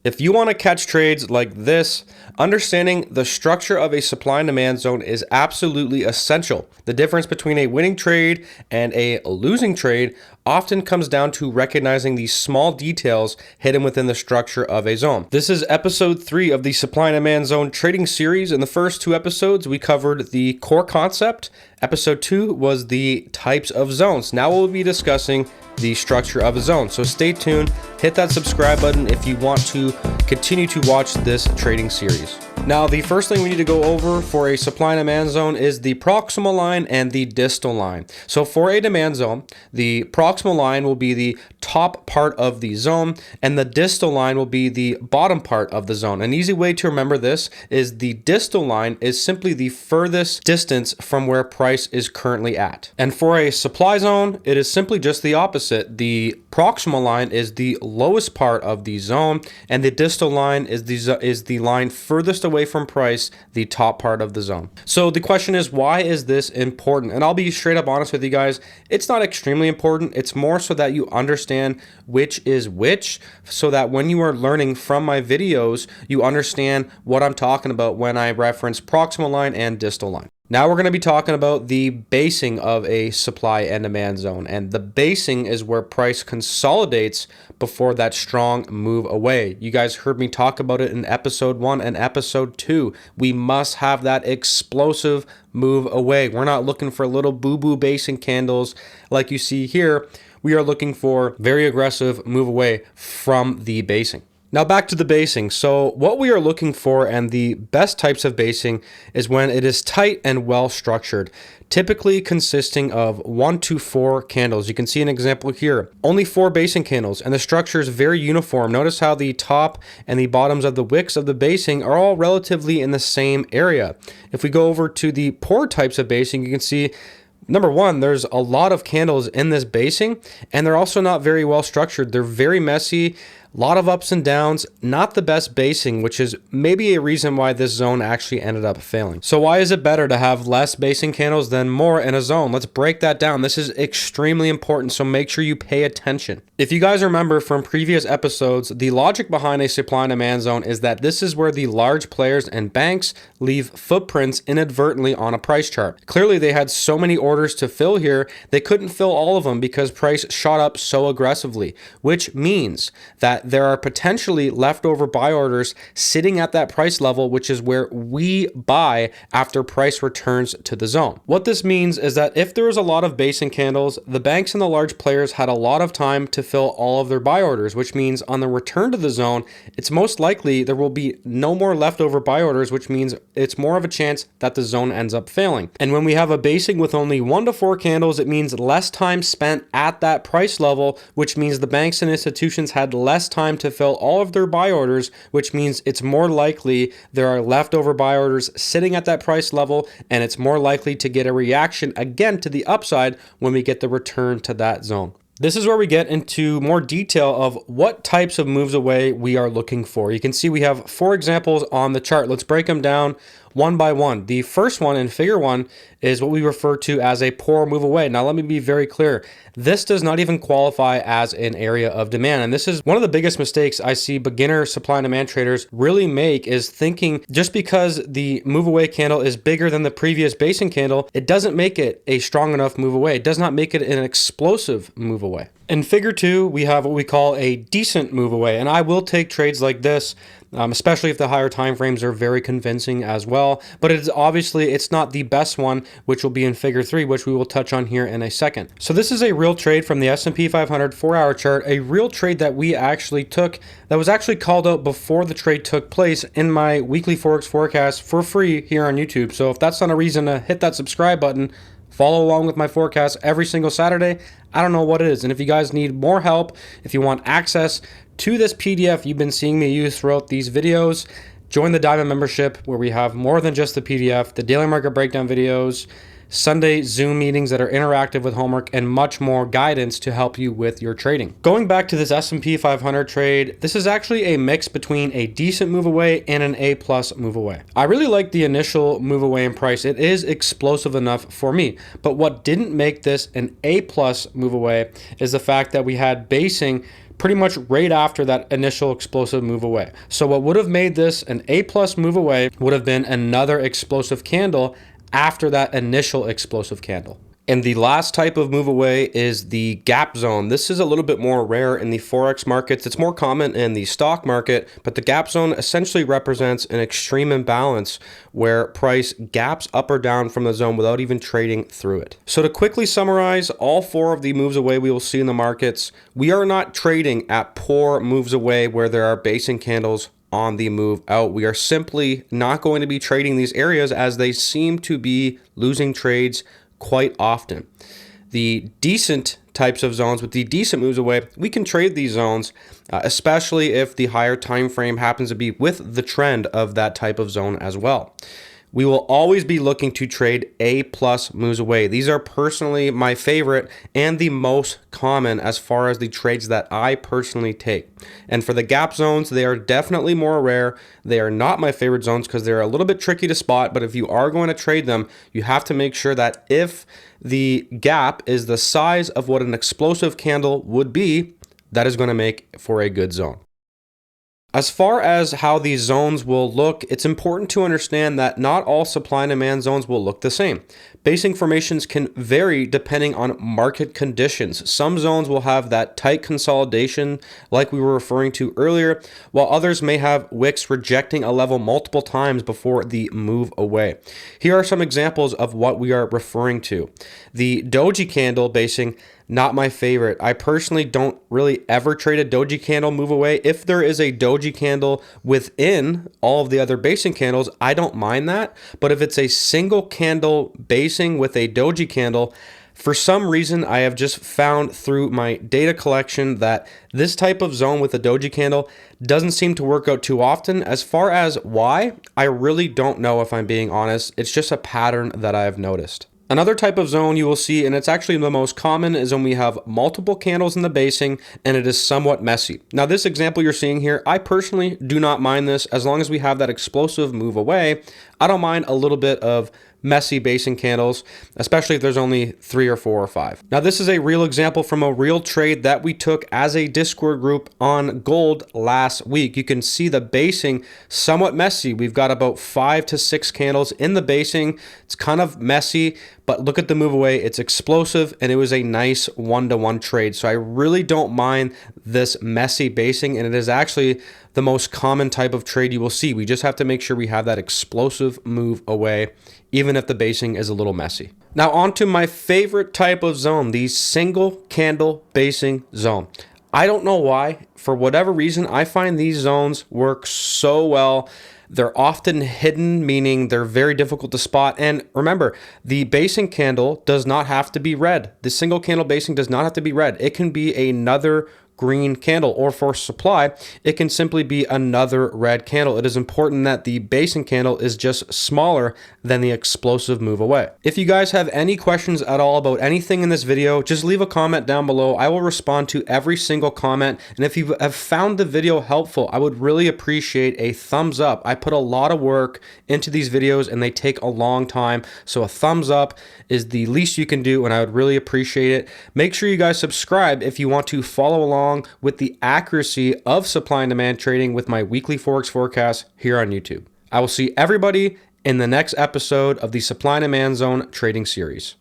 If you want to catch trades like this, understanding the structure of a supply and demand zone is absolutely essential. The difference between a winning trade and a losing trade often comes down to recognizing these small details hidden within the structure of a zone. This is episode 3 of the supply and demand zone trading series. In the first 2 episodes, we covered the core concept. Episode 2 was the types of zones. Now we'll be discussing the structure of a zone. So stay tuned, hit that subscribe button if you want to continue to watch this trading series. Now, the first thing we need to go over for a supply and demand zone is the proximal line and the distal line. So for a demand zone, the proximal line will be the top part of the zone and the distal line will be the bottom part of the zone. An easy way to remember this is the distal line is simply the furthest distance from where price is currently at. And for a supply zone, it is simply just the opposite. The proximal line is the lowest part of the zone and the distal line is the line furthest away from price, the top part of the zone. So the question is, why is this important? And I'll be straight up honest with you guys, it's not extremely important. It's more so that you understand which is which, so that when you are learning from my videos, you understand what I'm talking about when I reference proximal line and distal line. Now we're going to be talking about the basing of a supply and demand zone. And the basing is where price consolidates before that strong move away. You guys heard me talk about it in episode 1 and episode 2. We must have that explosive move away. We're not looking for little boo-boo basing candles like you see here. We are looking for very aggressive move away from the basing. Now back to the basing. So what we are looking for and the best types of basing is when it is tight and well structured, typically consisting of 1 to 4 candles. You can see an example here. Only 4 basing candles and the structure is very uniform. Notice how the top and the bottoms of the wicks of the basing are all relatively in the same area. If we go over to the poor types of basing, you can see number 1, there's a lot of candles in this basing and they're also not very well structured. They're very messy. A lot of ups and downs, not the best basing, which is maybe a reason why this zone actually ended up failing. So why is it better to have less basing candles than more in a zone? Let's break that down. This is extremely important, so make sure you pay attention. If you guys remember from previous episodes, the logic behind a supply and demand zone is that this is where the large players and banks leave footprints inadvertently on a price chart. Clearly, they had so many orders to fill here, they couldn't fill all of them because price shot up so aggressively, which means that there are potentially leftover buy orders sitting at that price level, which is where we buy after price returns to the zone. What this means is that if there was a lot of basing candles, the banks and the large players had a lot of time to fill all of their buy orders, which means on the return to the zone, it's most likely there will be no more leftover buy orders, which means it's more of a chance that the zone ends up failing. And when we have a basing with only 1 to 4 candles, it means less time spent at that price level, which means the banks and institutions had less time to fill all of their buy orders, which means it's more likely there are leftover buy orders sitting at that price level, and it's more likely to get a reaction again to the upside when we get the return to that zone. This is where we get into more detail of what types of moves away we are looking for. You can see we have 4 examples on the chart. Let's break them down one by one. The first one in figure 1 is what we refer to as a poor move away. Now, let me be very clear. This does not even qualify as an area of demand. And this is one of the biggest mistakes I see beginner supply and demand traders really make, is thinking just because the move away candle is bigger than the previous basing candle, it doesn't make it a strong enough move away. It does not make it an explosive move away. In figure 2, we have what we call a decent move away. And I will take trades like this, especially if the higher time frames are very convincing as well. But it's not the best one, which will be in figure 3, which we will touch on here in a second. So this is a real trade from the S&P 500 4-hour chart, a real trade that we actually took, that was actually called out before the trade took place in my weekly forex forecast for free here on YouTube. So if that's not a reason to hit that subscribe button, follow along with my forecast every single Saturday, I don't know what it is. And if you guys need more help, if you want access to this PDF you've been seeing me use throughout these videos, join the Diamond membership, where we have more than just the PDF, the daily market breakdown videos, Sunday Zoom meetings that are interactive with homework, and much more guidance to help you with your trading. Going back to this S&P 500 trade, this is actually a mix between a decent move away and an A+ move away. I really like the initial move away in price. It is explosive enough for me, but what didn't make this an A+ move away is the fact that we had basing pretty much right after that initial explosive move away. So what would have made this an A plus move away would have been another explosive candle after that initial explosive candle. And the last type of move away is the gap zone. This is a little bit more rare in the forex markets. It's more common in the stock market, but the gap zone essentially represents an extreme imbalance where price gaps up or down from the zone without even trading through it. So to quickly summarize all four of the moves away we will see in the markets, we are not trading at poor moves away where there are basing candles on the move out. We are simply not going to be trading these areas as they seem to be losing trades quite often. The decent types of zones with the decent moves away, we can trade these zones, especially if the higher time frame happens to be with the trend of that type of zone as well. We will always be looking to trade A plus moves away. These are personally my favorite and the most common as far as the trades that I personally take. And for the gap zones, they are definitely more rare. They are not my favorite zones because they're a little bit tricky to spot, but if you are going to trade them, you have to make sure that if the gap is the size of what an explosive candle would be, that is going to make for a good zone. As far as how these zones will look, it's important to understand that not all supply and demand zones will look the same. Basing formations can vary depending on market conditions. Some zones will have that tight consolidation like we were referring to earlier, while others may have wicks rejecting a level multiple times before the move away. Here are some examples of what we are referring to. The doji candle basing, not my favorite. I personally don't really ever trade a doji candle move away. If there is a doji candle within all of the other basing candles, I don't mind that. But if it's a single candle basing with a doji candle, for some reason, I have just found through my data collection that this type of zone with a doji candle doesn't seem to work out too often. As far as why, I really don't know if I'm being honest. It's just a pattern that I have noticed. Another type of zone you will see, and it's actually the most common, is when we have multiple candles in the basing and it is somewhat messy. Now, this example you're seeing here, I personally do not mind this as long as we have that explosive move away. I don't mind a little bit of messy basing candles, especially if there's only 3 or 4 or 5. Now, this is a real example from a real trade that we took as a Discord group on gold last week. You can see the basing somewhat messy. We've got about 5 to 6 candles in the basing. It's kind of messy, but look at the move away. It's explosive, and it was a nice 1-to-1 trade. So I really don't mind this messy basing, and it is actually the most common type of trade you will see. We just have to make sure we have that explosive move away, even if the basing is a little messy. Now on to my favorite type of zone, the single candle basing zone. I don't know why, for whatever reason, I find these zones work so well. They're often hidden, meaning they're very difficult to spot. And remember, the basing candle does not have to be red. The single candle basing does not have to be red. It can be another green candle, or for supply, it can simply be another red candle. It is important that the basing candle is just smaller than the explosive move away. If you guys have any questions at all about anything in this video, just leave a comment down below. I will respond to every single comment. And if you have found the video helpful, I would really appreciate a thumbs up. I put a lot of work into these videos and they take a long time. So a thumbs up is the least you can do, and I would really appreciate it. Make sure you guys subscribe if you want to follow along with the accuracy of supply and demand trading with my weekly Forex forecast here on YouTube. I will see everybody in the next episode of the Supply and Demand Zone trading series.